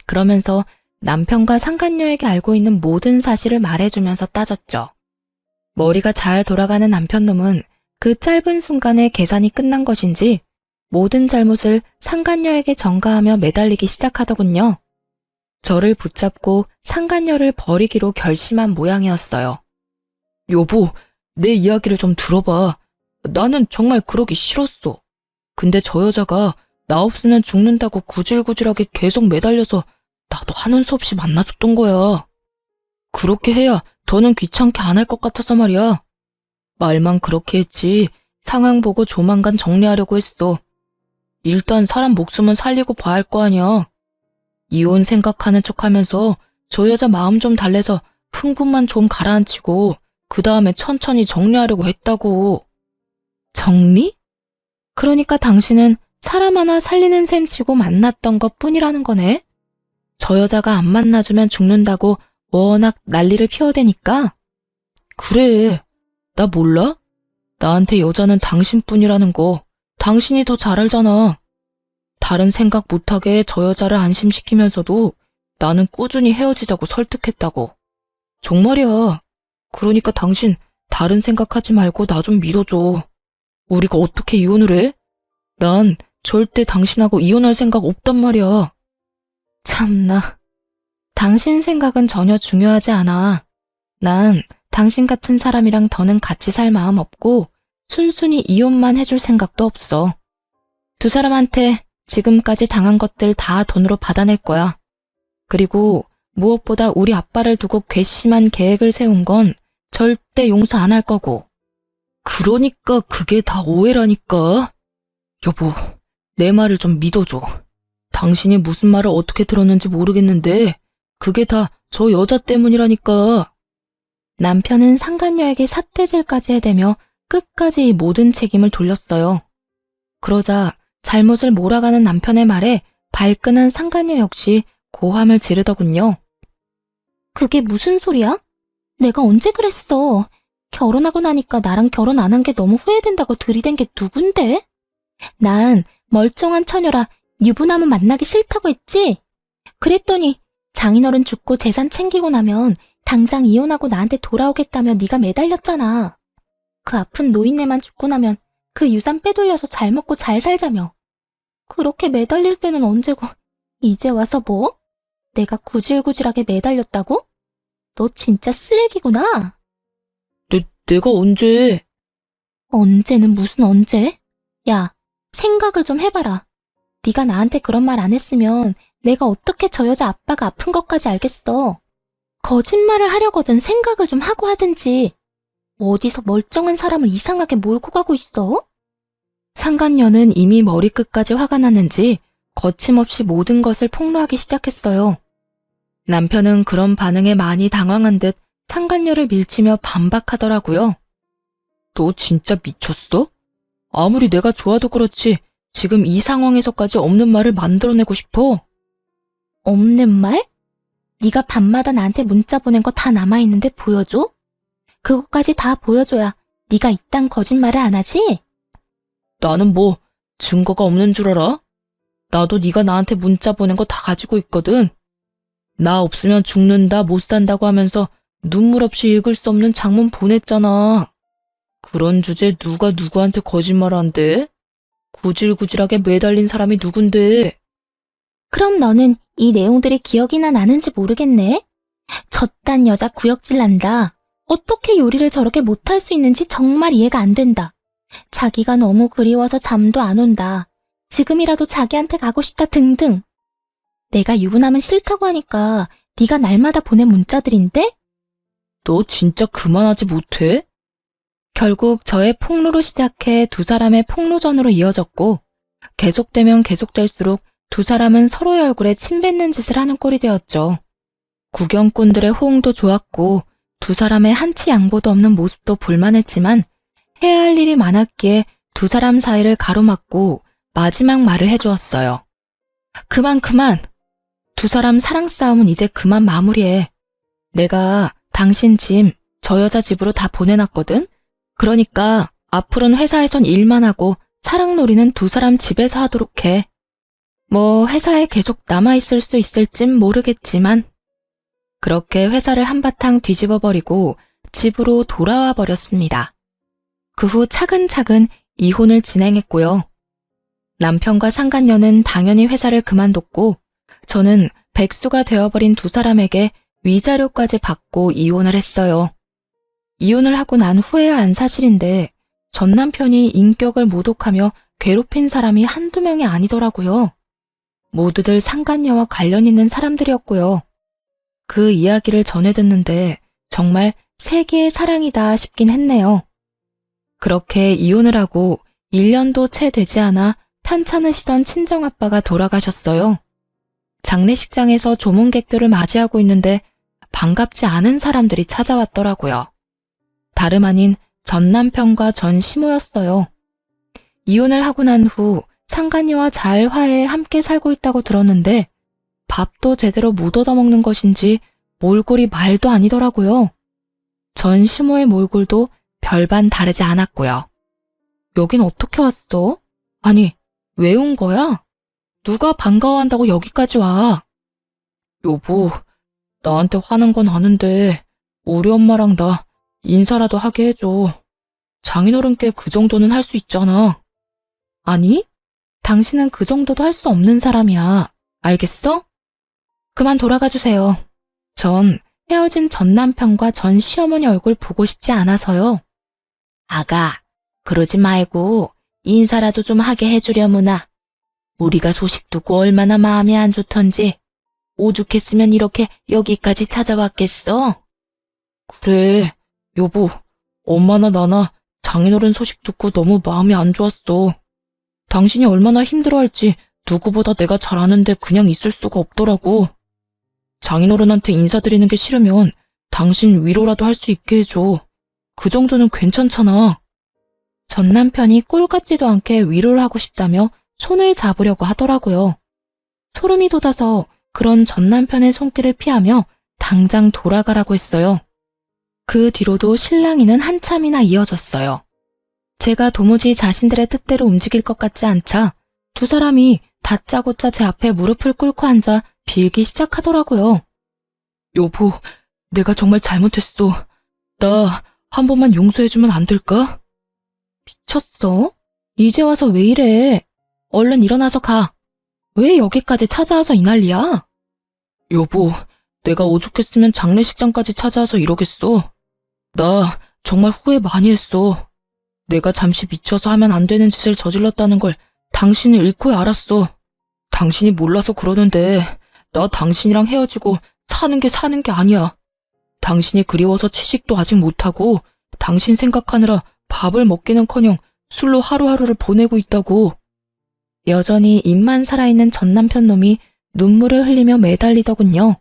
그러면서 남편과 상간녀에게 알고 있는 모든 사실을 말해주면서 따졌죠. 머리가 잘 돌아가는 남편놈은 그 짧은 순간에 계산이 끝난 것인지 모든 잘못을 상간녀에게 전가하며 매달리기 시작하더군요. 저를 붙잡고 상간녀를 버리기로 결심한 모양이었어요. 여보, 내 이야기를 좀 들어봐. 나는 정말 그러기 싫었어. 근데 저 여자가 나 없으면 죽는다고 구질구질하게 계속 매달려서 나도 하는 수 없이 만나줬던 거야. 그렇게 해야 더는 귀찮게 안 할 것 같아서 말이야. 말만 그렇게 했지 상황 보고 조만간 정리하려고 했어. 일단 사람 목숨은 살리고 봐야 할 거 아니야. 이혼 생각하는 척하면서 저 여자 마음 좀 달래서 흥분만 좀 가라앉히고 그 다음에 천천히 정리하려고 했다고. 정리? 그러니까 당신은 사람 하나 살리는 셈 치고 만났던 것 뿐이라는 거네. 저 여자가 안 만나주면 죽는다고 워낙 난리를 피워대니까. 그래, 나 몰라? 나한테 여자는 당신뿐이라는 거 당신이 더 잘 알잖아. 다른 생각 못하게 저 여자를 안심시키면서도 나는 꾸준히 헤어지자고 설득했다고. 정말이야. 그러니까 당신 다른 생각하지 말고 나 좀 믿어줘. 우리가 어떻게 이혼을 해? 난 절대 당신하고 이혼할 생각 없단 말이야. 참나. 당신 생각은 전혀 중요하지 않아. 난 당신 같은 사람이랑 더는 같이 살 마음 없고 순순히 이혼만 해줄 생각도 없어. 두 사람한테 지금까지 당한 것들 다 돈으로 받아낼 거야. 그리고 무엇보다 우리 아빠를 두고 괘씸한 계획을 세운 건 절대 용서 안 할 거고. 그러니까 그게 다 오해라니까. 여보, 내 말을 좀 믿어줘. 당신이 무슨 말을 어떻게 들었는지 모르겠는데 그게 다 저 여자 때문이라니까. 남편은 상간녀에게 삿대질까지 해대며 끝까지 이 모든 책임을 돌렸어요. 그러자 잘못을 몰아가는 남편의 말에 발끈한 상간녀 역시 고함을 지르더군요. 그게 무슨 소리야? 내가 언제 그랬어? 결혼하고 나니까 나랑 결혼 안 한 게 너무 후회된다고 들이댄 게 누군데? 난 멀쩡한 처녀라 유부남은 만나기 싫다고 했지? 그랬더니 장인어른 죽고 재산 챙기고 나면 당장 이혼하고 나한테 돌아오겠다며 네가 매달렸잖아. 그 아픈 노인네만 죽고 나면 그 유산 빼돌려서 잘 먹고 잘 살자며. 그렇게 매달릴 때는 언제고 이제 와서 뭐? 내가 구질구질하게 매달렸다고? 너 진짜 쓰레기구나. 내가 언제? 언제는 무슨 언제? 야, 생각을 좀 해봐라. 네가 나한테 그런 말 안 했으면 내가 어떻게 저 여자 아빠가 아픈 것까지 알겠어. 거짓말을 하려거든 생각을 좀 하고 하든지. 어디서 멀쩡한 사람을 이상하게 몰고 가고 있어? 상간녀는 이미 머리끝까지 화가 났는지 거침없이 모든 것을 폭로하기 시작했어요. 남편은 그런 반응에 많이 당황한 듯 상간녀를 밀치며 반박하더라고요. 너 진짜 미쳤어? 아무리 내가 좋아도 그렇지 지금 이 상황에서까지 없는 말을 만들어내고 싶어? 없는 말? 네가 밤마다 나한테 문자 보낸 거 다 남아있는데 보여줘? 그것까지 다 보여줘야 네가 이딴 거짓말을 안 하지? 나는 뭐 증거가 없는 줄 알아? 나도 네가 나한테 문자 보낸 거 다 가지고 있거든. 나 없으면 죽는다 못 산다고 하면서 눈물 없이 읽을 수 없는 장문 보냈잖아. 그런 주제 누가 누구한테 거짓말 한대? 구질구질하게 매달린 사람이 누군데? 그럼 너는 이 내용들이 기억이나 나는지 모르겠네? 저딴 여자 구역질 난다. 어떻게 요리를 저렇게 못할 수 있는지 정말 이해가 안 된다. 자기가 너무 그리워서 잠도 안 온다. 지금이라도 자기한테 가고 싶다 등등. 내가 유부남은 싫다고 하니까 네가 날마다 보낸 문자들인데? 너 진짜 그만하지 못해? 결국 저의 폭로로 시작해 두 사람의 폭로전으로 이어졌고 계속되면 계속될수록 두 사람은 서로의 얼굴에 침 뱉는 짓을 하는 꼴이 되었죠. 구경꾼들의 호응도 좋았고 두 사람의 한치 양보도 없는 모습도 볼만했지만 해야 할 일이 많았기에 두 사람 사이를 가로막고 마지막 말을 해주었어요. 그만. 두 사람 사랑 싸움은 이제 그만 마무리해. 내가 당신 짐 저 여자 집으로 다 보내놨거든? 그러니까 앞으로는 회사에선 일만 하고 사랑놀이는 두 사람 집에서 하도록 해. 뭐 회사에 계속 남아있을 수 있을진 모르겠지만 그렇게 회사를 한바탕 뒤집어버리고 집으로 돌아와 버렸습니다. 그 후 차근차근 이혼을 진행했고요. 남편과 상간녀는 당연히 회사를 그만뒀고 저는 백수가 되어버린 두 사람에게 위자료까지 받고 이혼을 했어요. 이혼을 하고 난 후에야 안 사실인데 전 남편이 인격을 모독하며 괴롭힌 사람이 한두 명이 아니더라고요. 모두들 상간녀와 관련 있는 사람들이었고요. 그 이야기를 전해 듣는데 정말 세계의 사랑이다 싶긴 했네요. 그렇게 이혼을 하고 1년도 채 되지 않아 편찮으시던 친정아빠가 돌아가셨어요. 장례식장에서 조문객들을 맞이하고 있는데 반갑지 않은 사람들이 찾아왔더라고요. 다름 아닌 전 남편과 전 시모였어요. 이혼을 하고 난 후 상간녀와 잘 화해해 함께 살고 있다고 들었는데 밥도 제대로 못 얻어먹는 것인지 몰골이 말도 아니더라고요. 전 시모의 몰골도 별반 다르지 않았고요. 여긴 어떻게 왔어? 아니, 왜 온 거야? 누가 반가워한다고 여기까지 와? 여보, 나한테 화난 건 아는데 우리 엄마랑 나 인사라도 하게 해줘. 장인어른께 그 정도는 할 수 있잖아. 아니, 당신은 그 정도도 할 수 없는 사람이야. 알겠어? 그만 돌아가 주세요. 전 헤어진 전 남편과 전 시어머니 얼굴 보고 싶지 않아서요. 아가, 그러지 말고 인사라도 좀 하게 해주려무나. 우리가 소식 듣고 얼마나 마음이 안 좋던지. 오죽했으면 이렇게 여기까지 찾아왔겠어? 그래, 여보. 엄마나 나나 장인어른 소식 듣고 너무 마음이 안 좋았어. 당신이 얼마나 힘들어할지 누구보다 내가 잘 아는데 그냥 있을 수가 없더라고. 장인어른한테 인사드리는 게 싫으면 당신 위로라도 할 수 있게 해줘. 그 정도는 괜찮잖아. 전 남편이 꼴 같지도 않게 위로를 하고 싶다며 손을 잡으려고 하더라고요. 소름이 돋아서 그런 전 남편의 손길을 피하며 당장 돌아가라고 했어요. 그 뒤로도 실랑이는 한참이나 이어졌어요. 제가 도무지 자신들의 뜻대로 움직일 것 같지 않자 두 사람이 다짜고짜 제 앞에 무릎을 꿇고 앉아 빌기 시작하더라고요. 여보, 내가 정말 잘못했어. 나 한 번만 용서해주면 안 될까? 미쳤어? 이제 와서 왜 이래? 얼른 일어나서 가. 왜 여기까지 찾아와서 이 난리야? 여보, 내가 오죽했으면 장례식장까지 찾아와서 이러겠어. 나 정말 후회 많이 했어. 내가 잠시 미쳐서 하면 안 되는 짓을 저질렀다는 걸 당신이 잃고야 알았어. 당신이 몰라서 그러는데 나 당신이랑 헤어지고 사는 게 아니야. 당신이 그리워서 취직도 아직 못하고 당신 생각하느라 밥을 먹기는커녕 술로 하루하루를 보내고 있다고. 여전히 입만 살아있는 전 남편 놈이 눈물을 흘리며 매달리더군요.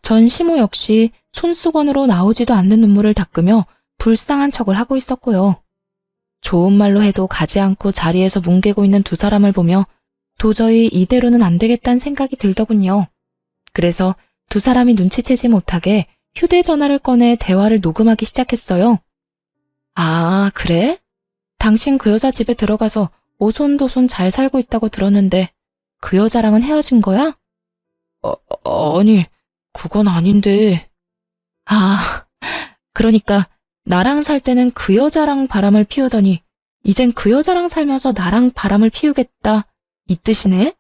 전 시모 역시 손수건으로 나오지도 않는 눈물을 닦으며 불쌍한 척을 하고 있었고요. 좋은 말로 해도 가지 않고 자리에서 뭉개고 있는 두 사람을 보며 도저히 이대로는 안 되겠다는 생각이 들더군요. 그래서 두 사람이 눈치채지 못하게 휴대전화를 꺼내 대화를 녹음하기 시작했어요. 아, 그래? 당신 그 여자 집에 들어가서 오손도손 잘 살고 있다고 들었는데 그 여자랑은 헤어진 거야? 아니, 그건 아닌데. 아, 그러니까 나랑 살 때는 그 여자랑 바람을 피우더니 이젠 그 여자랑 살면서 나랑 바람을 피우겠다, 이 뜻이네?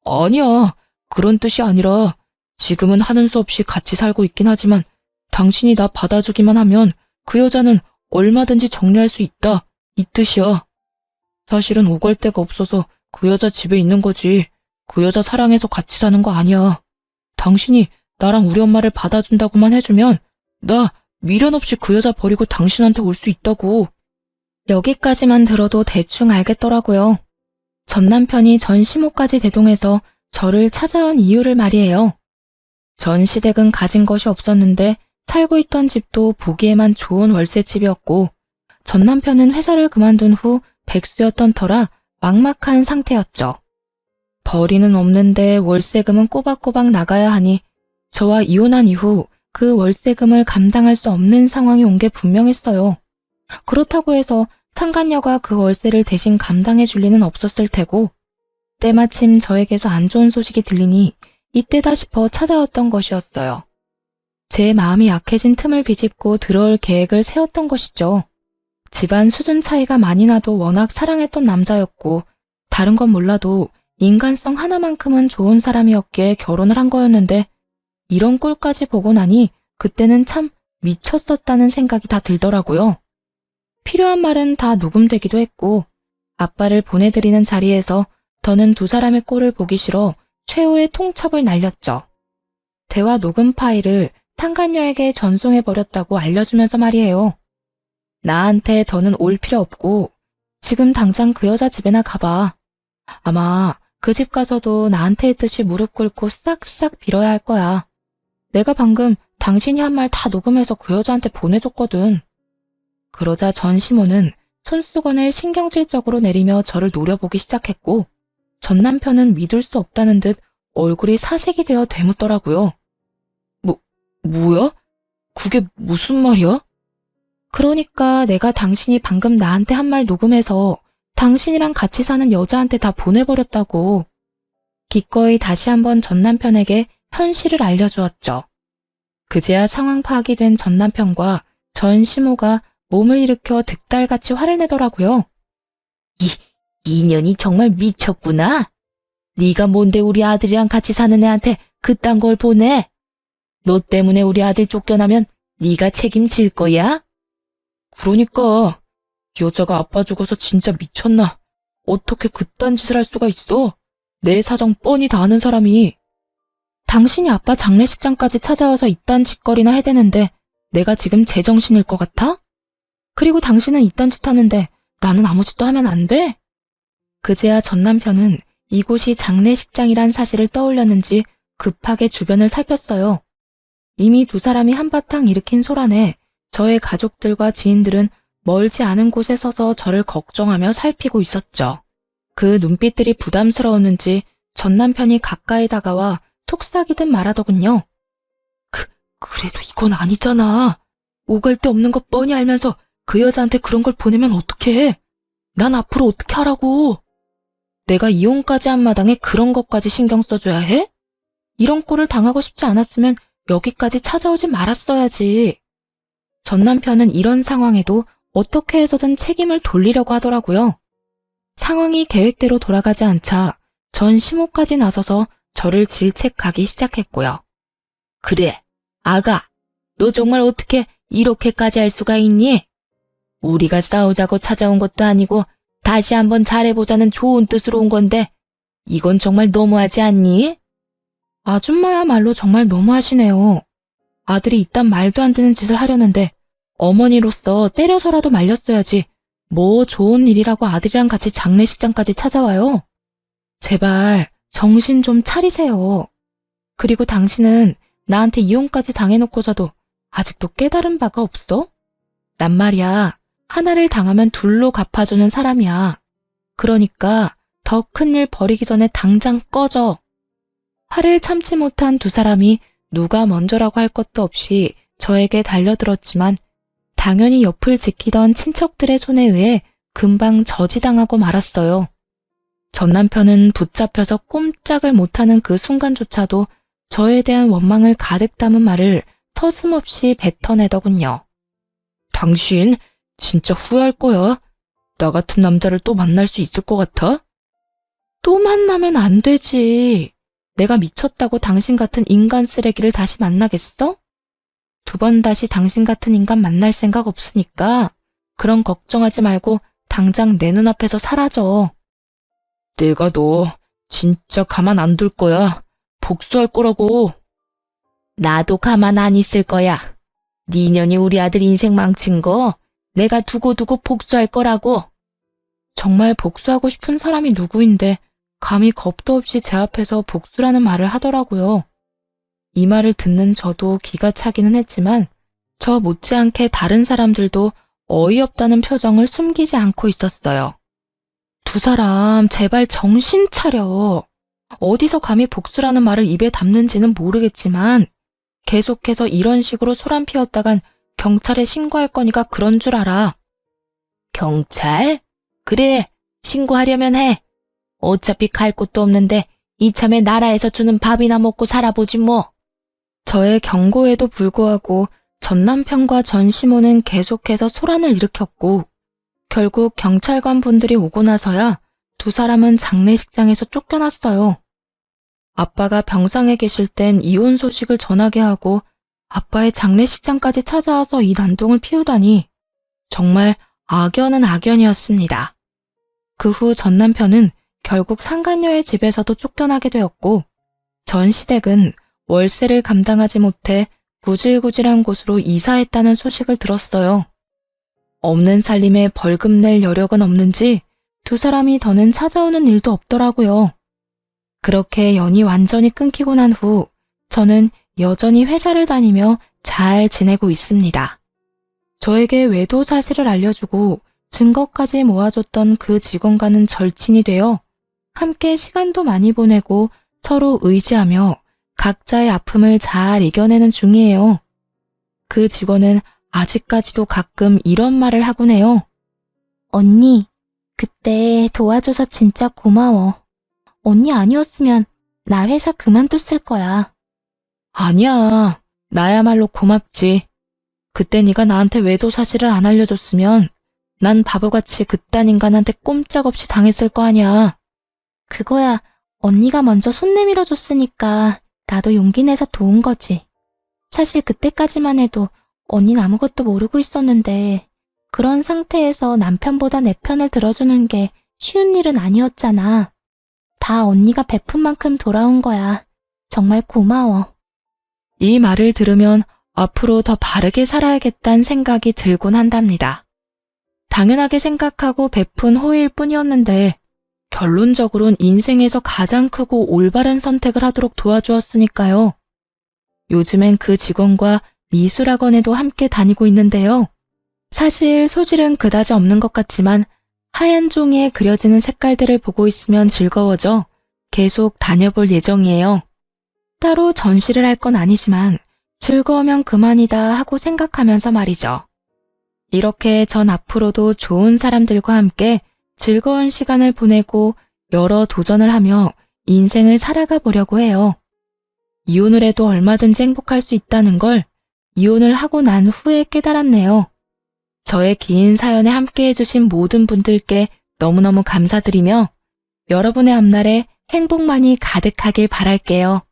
아니야, 그런 뜻이 아니라 지금은 하는 수 없이 같이 살고 있긴 하지만 당신이 나 받아주기만 하면 그 여자는 얼마든지 정리할 수 있다, 이 뜻이야. 사실은 오갈 데가 없어서 그 여자 집에 있는 거지. 그 여자 사랑해서 같이 사는 거 아니야. 당신이 나랑 우리 엄마를 받아준다고만 해주면 나 미련 없이 그 여자 버리고 당신한테 올 수 있다고. 여기까지만 들어도 대충 알겠더라고요. 전 남편이 전 시모까지 대동해서 저를 찾아온 이유를 말이에요. 전 시댁은 가진 것이 없었는데 살고 있던 집도 보기에만 좋은 월세집이었고 전 남편은 회사를 그만둔 후 백수였던 터라 막막한 상태였죠. 벌이는 없는데 월세금은 꼬박꼬박 나가야 하니 저와 이혼한 이후 그 월세금을 감당할 수 없는 상황이 온 게 분명했어요. 그렇다고 해서 상간녀가 그 월세를 대신 감당해 줄 리는 없었을 테고 때마침 저에게서 안 좋은 소식이 들리니 이때다 싶어 찾아왔던 것이었어요. 제 마음이 약해진 틈을 비집고 들어올 계획을 세웠던 것이죠. 집안 수준 차이가 많이 나도 워낙 사랑했던 남자였고 다른 건 몰라도 인간성 하나만큼은 좋은 사람이었기에 결혼을 한 거였는데 이런 꼴까지 보고 나니 그때는 참 미쳤었다는 생각이 다 들더라고요. 필요한 말은 다 녹음되기도 했고 아빠를 보내드리는 자리에서 더는 두 사람의 꼴을 보기 싫어 최후의 통첩을 날렸죠. 대화 녹음 파일을 상간녀에게 전송해버렸다고 알려주면서 말이에요. 나한테 더는 올 필요 없고 지금 당장 그 여자 집에나 가봐. 아마 그 집 가서도 나한테 했듯이 무릎 꿇고 싹싹 빌어야 할 거야. 내가 방금 당신이 한 말 다 녹음해서 그 여자한테 보내줬거든. 그러자 전 시모는 손수건을 신경질적으로 내리며 저를 노려보기 시작했고 전 남편은 믿을 수 없다는 듯 얼굴이 사색이 되어 되묻더라고요. 뭐야? 그게 무슨 말이야? 그러니까 내가 당신이 방금 나한테 한 말 녹음해서 당신이랑 같이 사는 여자한테 다 보내버렸다고. 기꺼이 다시 한번 전 남편에게 현실을 알려주었죠. 그제야 상황 파악이 된 전 남편과 전 시모가 몸을 일으켜 득달같이 화를 내더라고요. 이년이 정말 미쳤구나. 네가 뭔데 우리 아들이랑 같이 사는 애한테 그딴 걸 보내? 너 때문에 우리 아들 쫓겨나면 네가 책임질 거야? 그러니까 이 여자가 아빠 죽어서 진짜 미쳤나? 어떻게 그딴 짓을 할 수가 있어? 내 사정 뻔히 다 아는 사람이. 당신이 아빠 장례식장까지 찾아와서 이딴 짓거리나 해대는데 내가 지금 제정신일 것 같아? 그리고 당신은 이딴 짓 하는데 나는 아무 짓도 하면 안 돼? 그제야 전 남편은 이곳이 장례식장이란 사실을 떠올렸는지 급하게 주변을 살폈어요. 이미 두 사람이 한바탕 일으킨 소란에 저의 가족들과 지인들은 멀지 않은 곳에 서서 저를 걱정하며 살피고 있었죠. 그 눈빛들이 부담스러웠는지 전 남편이 가까이 다가와 속삭이듯 말하더군요. 그래도 이건 아니잖아. 오갈 데 없는 거 뻔히 알면서 그 여자한테 그런 걸 보내면 어떡해? 난 앞으로 어떻게 하라고? 내가 이혼까지 한 마당에 그런 것까지 신경 써줘야 해? 이런 꼴을 당하고 싶지 않았으면 여기까지 찾아오지 말았어야지. 전 남편은 이런 상황에도 어떻게 해서든 책임을 돌리려고 하더라고요. 상황이 계획대로 돌아가지 않자 전 시모까지 나서서 저를 질책하기 시작했고요. 그래, 아가, 너 정말 어떻게 이렇게까지 할 수가 있니? 우리가 싸우자고 찾아온 것도 아니고 다시 한번 잘해보자는 좋은 뜻으로 온 건데 이건 정말 너무하지 않니? 아줌마야말로 정말 너무하시네요. 아들이 이딴 말도 안 되는 짓을 하려는데 어머니로서 때려서라도 말렸어야지 뭐 좋은 일이라고 아들이랑 같이 장례식장까지 찾아와요. 제발 정신 좀 차리세요. 그리고 당신은 나한테 이혼까지 당해놓고서도 아직도 깨달은 바가 없어? 난 말이야, 하나를 당하면 둘로 갚아주는 사람이야. 그러니까 더 큰일 벌이기 전에 당장 꺼져. 화를 참지 못한 두 사람이 누가 먼저라고 할 것도 없이 저에게 달려들었지만 당연히 옆을 지키던 친척들의 손에 의해 금방 저지당하고 말았어요. 전 남편은 붙잡혀서 꼼짝을 못하는 그 순간조차도 저에 대한 원망을 가득 담은 말을 서슴없이 뱉어내더군요. 당신 진짜 후회할 거야. 나 같은 남자를 또 만날 수 있을 것 같아? 또 만나면 안 되지. 내가 미쳤다고 당신 같은 인간 쓰레기를 다시 만나겠어? 두 번 다시 당신 같은 인간 만날 생각 없으니까 그런 걱정하지 말고 당장 내 눈앞에서 사라져. 내가 너 진짜 가만 안 둘 거야. 복수할 거라고. 나도 가만 안 있을 거야. 네 년이 우리 아들 인생 망친 거 내가 두고두고 복수할 거라고. 정말 복수하고 싶은 사람이 누구인데 감히 겁도 없이 제 앞에서 복수라는 말을 하더라고요. 이 말을 듣는 저도 기가 차기는 했지만 저 못지않게 다른 사람들도 어이없다는 표정을 숨기지 않고 있었어요. 두 사람 제발 정신 차려. 어디서 감히 복수라는 말을 입에 담는지는 모르겠지만 계속해서 이런 식으로 소란 피웠다간 경찰에 신고할 거니까 그런 줄 알아. 경찰? 그래, 신고하려면 해. 어차피 갈 곳도 없는데 이참에 나라에서 주는 밥이나 먹고 살아보지 뭐. 저의 경고에도 불구하고 전 남편과 전 시모는 계속해서 소란을 일으켰고 결국 경찰관 분들이 오고 나서야 두 사람은 장례식장에서 쫓겨났어요. 아빠가 병상에 계실 땐 이혼 소식을 전하게 하고 아빠의 장례식장까지 찾아와서 이 난동을 피우다니 정말 악연은 악연이었습니다. 그 후 전 남편은 결국 상간녀의 집에서도 쫓겨나게 되었고 전 시댁은 월세를 감당하지 못해 구질구질한 곳으로 이사했다는 소식을 들었어요. 없는 살림에 벌금 낼 여력은 없는지 두 사람이 더는 찾아오는 일도 없더라고요. 그렇게 연이 완전히 끊기고 난 후 저는 여전히 회사를 다니며 잘 지내고 있습니다. 저에게 외도 사실을 알려주고 증거까지 모아줬던 그 직원과는 절친이 되어 함께 시간도 많이 보내고 서로 의지하며 각자의 아픔을 잘 이겨내는 중이에요. 그 직원은 아직까지도 가끔 이런 말을 하곤 해요. 언니, 그때 도와줘서 진짜 고마워. 언니 아니었으면 나 회사 그만뒀을 거야. 아니야, 나야말로 고맙지. 그때 네가 나한테 외도 사실을 안 알려줬으면 난 바보같이 그딴 인간한테 꼼짝없이 당했을 거 아니야. 그거야 언니가 먼저 손 내밀어 줬으니까 나도 용기 내서 도운 거지. 사실 그때까지만 해도 언니는 아무것도 모르고 있었는데 그런 상태에서 남편보다 내 편을 들어주는 게 쉬운 일은 아니었잖아. 다 언니가 베푼 만큼 돌아온 거야. 정말 고마워. 이 말을 들으면 앞으로 더 바르게 살아야겠다는 생각이 들곤 한답니다. 당연하게 생각하고 베푼 호의일 뿐이었는데 결론적으론 인생에서 가장 크고 올바른 선택을 하도록 도와주었으니까요. 요즘엔 그 직원과 미술학원에도 함께 다니고 있는데요. 사실 소질은 그다지 없는 것 같지만 하얀 종이에 그려지는 색깔들을 보고 있으면 즐거워져 계속 다녀볼 예정이에요. 따로 전시를 할 건 아니지만 즐거우면 그만이다 하고 생각하면서 말이죠. 이렇게 전 앞으로도 좋은 사람들과 함께 즐거운 시간을 보내고 여러 도전을 하며 인생을 살아가 보려고 해요. 이혼을 해도 얼마든지 행복할 수 있다는 걸 이혼을 하고 난 후에 깨달았네요. 저의 긴 사연에 함께 해주신 모든 분들께 너무너무 감사드리며 여러분의 앞날에 행복만이 가득하길 바랄게요.